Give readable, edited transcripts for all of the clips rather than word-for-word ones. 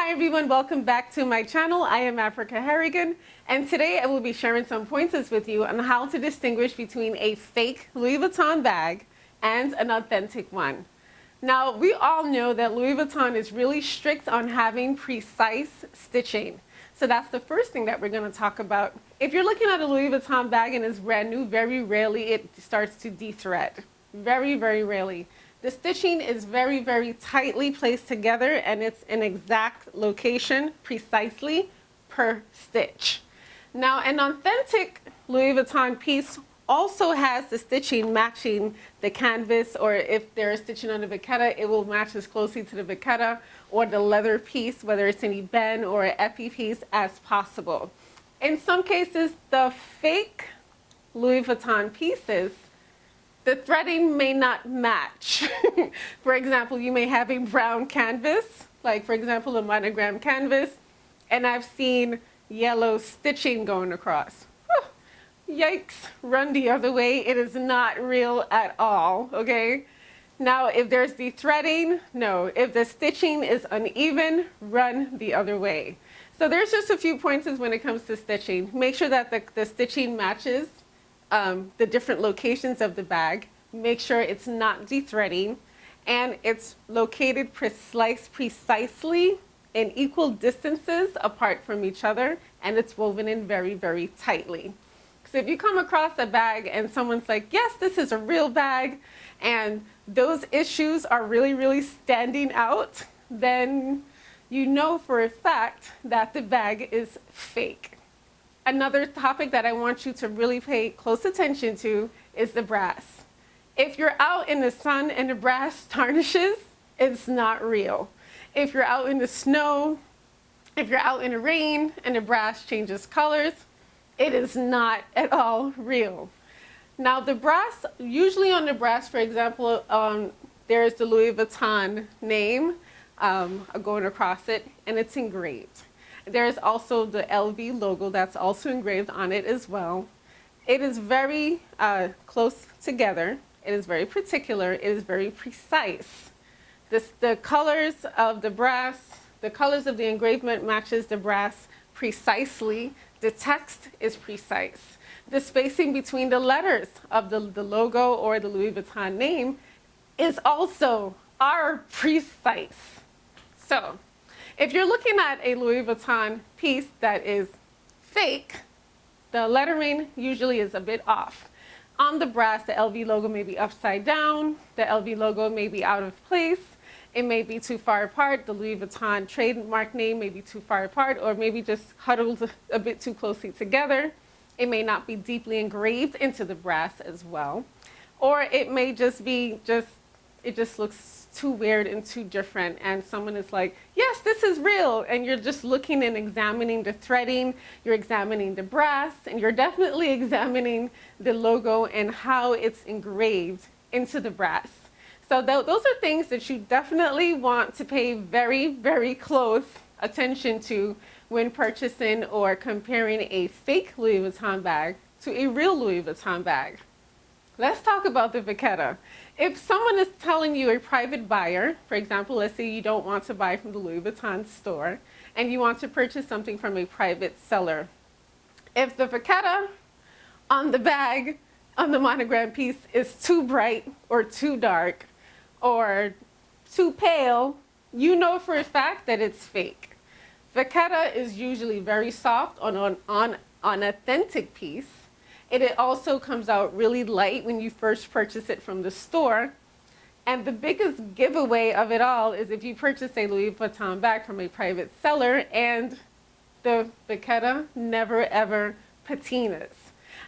Hi everyone, welcome back to my channel. I am Africah Harrigan, and today I will be sharing some pointers with you on how to distinguish between a fake Louis Vuitton bag and an authentic one. Now, we all know that Louis Vuitton is really strict on having precise stitching. So that's the first thing that we're going to talk about. If you're looking at a Louis Vuitton bag and it's brand new, very rarely it starts to de-thread. Very, very rarely. The stitching is very, very tightly placed together, and it's an exact location precisely per stitch. Now, an authentic Louis Vuitton piece also has the stitching matching the canvas, or if there is stitching on the vachetta, it will match as closely to the vachetta or the leather piece, whether it's an eben or an epi piece, as possible. In some cases, the fake Louis Vuitton pieces, the threading may not match. For example, you may have a brown canvas, like for example a monogram canvas, and I've seen yellow stitching going across. Yikes, run the other way. It is not real at all, okay? Now, if there's the threading, no. If the stitching is uneven, run the other way. So there's just a few pointers when it comes to stitching. Make sure that the stitching matches the different locations of the bag. Make sure it's not de-threading, and it's located precisely in equal distances apart from each other, and it's woven in very, very tightly. So if you come across a bag and someone's like, yes, this is a real bag, and those issues are really, really standing out, then you know for a fact that the bag is fake. Another topic that I want you to really pay close attention to is the brass. If you're out in the sun and the brass tarnishes, it's not real. If you're out in the snow, if you're out in the rain and the brass changes colors, it is not at all real. Now the brass, usually on the brass, for example, there's the Louis Vuitton name going across it, and it's engraved. There's also the LV logo that's also engraved on it as well. It is very close together. It is very particular. It is very precise. The colors of the brass, the colors of the engravement matches the brass precisely. The text is precise. The spacing between the letters of the logo or the Louis Vuitton name is also precise. So, if you're looking at a Louis Vuitton piece that is fake, the lettering usually is a bit off. On the brass, the LV logo may be upside down. The LV logo may be out of place. It may be too far apart. The Louis Vuitton trademark name may be too far apart, or maybe just huddled a bit too closely together. It may not be deeply engraved into the brass as well. Or it may just be it just looks too weird and too different, and someone is like, yes, this is real, and you're just looking and examining the threading, you're examining the brass, and you're definitely examining the logo and how it's engraved into the brass. So those are things that you definitely want to pay very, very close attention to when purchasing or comparing a fake Louis Vuitton bag to a real Louis Vuitton bag. Let's talk about the vachetta. If someone is telling you, a private buyer, for example, let's say you don't want to buy from the Louis Vuitton store and you want to purchase something from a private seller. If the vachetta on the bag, on the monogram piece, is too bright or too dark or too pale, you know for a fact that it's fake. Vachetta is usually very soft on an authentic piece. It also comes out really light when you first purchase it from the store. And the biggest giveaway of it all is if you purchase a Louis Vuitton bag from a private seller and the vachetta never ever patinas.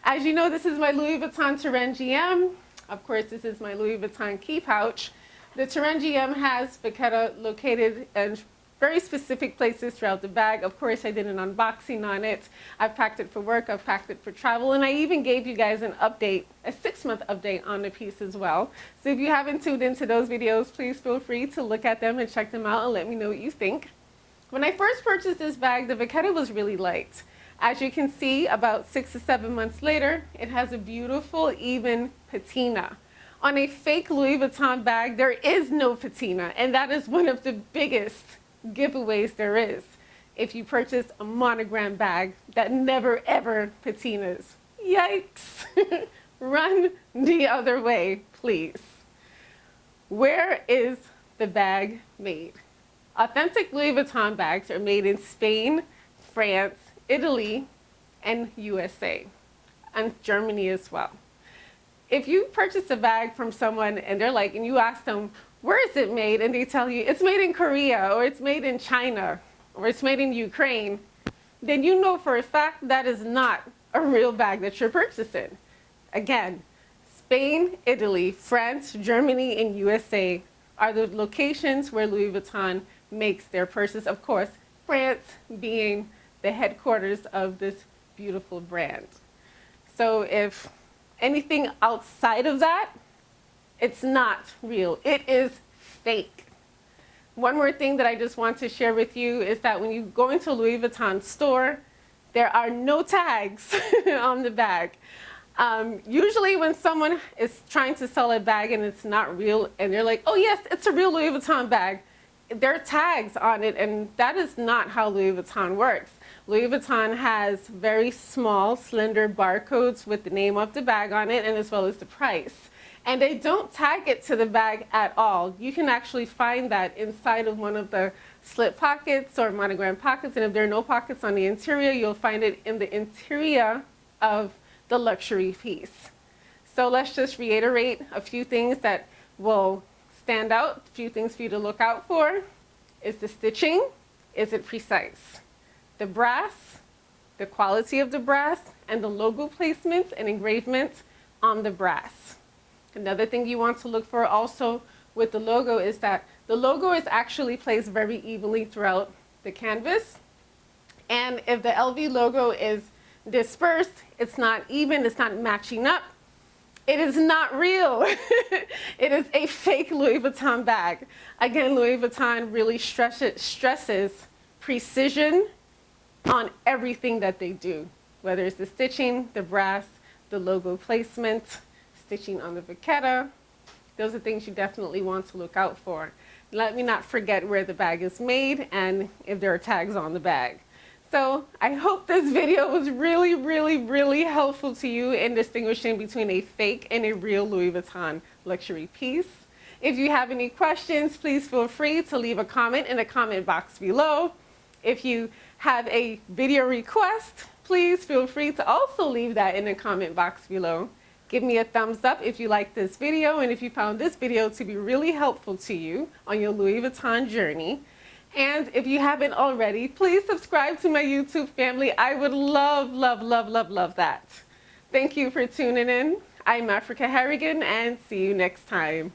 As you know, this is my Louis Vuitton Terrain GM. Of course, this is my Louis Vuitton key pouch. The Terrain GM has vachetta located in very specific places throughout the bag. Of course, I did an unboxing on it. I've packed it for work, I've packed it for travel, and I even gave you guys an update, a 6-month update on the piece as well. So if you haven't tuned into those videos, please feel free to look at them and check them out and let me know what you think. When I first purchased this bag, the vachetta was really light. As you can see, about 6 to 7 months later, it has a beautiful, even patina. On a fake Louis Vuitton bag, there is no patina, and that is one of the biggest giveaways there is if you purchase a monogram bag that never ever patinas. Yikes! Run the other way, please. Where is the bag made? Authentic Louis Vuitton bags are made in Spain, France, Italy, and USA, and Germany as well. If you purchase a bag from someone and they're like, and you ask them, where is it made? And they tell you it's made in Korea, or it's made in China, or it's made in Ukraine, then you know for a fact that is not a real bag that you're purchasing. Again, Spain, Italy, France, Germany, and USA are the locations where Louis Vuitton makes their purses. Of course, France being the headquarters of this beautiful brand. So if anything outside of that, it's not real. It is fake. One more thing that I just want to share with you is that when you go into a Louis Vuitton store, there are no tags on the bag. Usually when someone is trying to sell a bag and it's not real, and they're like, oh yes, it's a real Louis Vuitton bag, there are tags on it, and that is not how Louis Vuitton works. Louis Vuitton has very small, slender barcodes with the name of the bag on it, and as well as the price. And they don't tag it to the bag at all. You can actually find that inside of one of the slip pockets or monogram pockets, and if there are no pockets on the interior, you'll find it in the interior of the luxury piece. So let's just reiterate a few things that will stand out, a few things for you to look out for. Is the stitching? Is it precise? The brass, the quality of the brass, and the logo placements and engravements on the brass. Another thing you want to look for also with the logo is that the logo is actually placed very evenly throughout the canvas. And if the LV logo is dispersed, it's not even, it's not matching up, it is not real. It is a fake Louis Vuitton bag. Again, Louis Vuitton really stresses precision on everything that they do, whether it's the stitching, the brass, the logo placement, stitching on the vachetta. Those are things you definitely want to look out for. Let me not forget where the bag is made and if there are tags on the bag. So I hope this video was really, really, really helpful to you in distinguishing between a fake and a real Louis Vuitton luxury piece. If you have any questions, please feel free to leave a comment in the comment box below. If you have a video request, please feel free to also leave that in the comment box below. Give me a thumbs up if you like this video and if you found this video to be really helpful to you on your Louis Vuitton journey. And if you haven't already, please subscribe to my YouTube family. I would love, love, love, love, love that. Thank you for tuning in. I'm Africah Harrigan, and see you next time.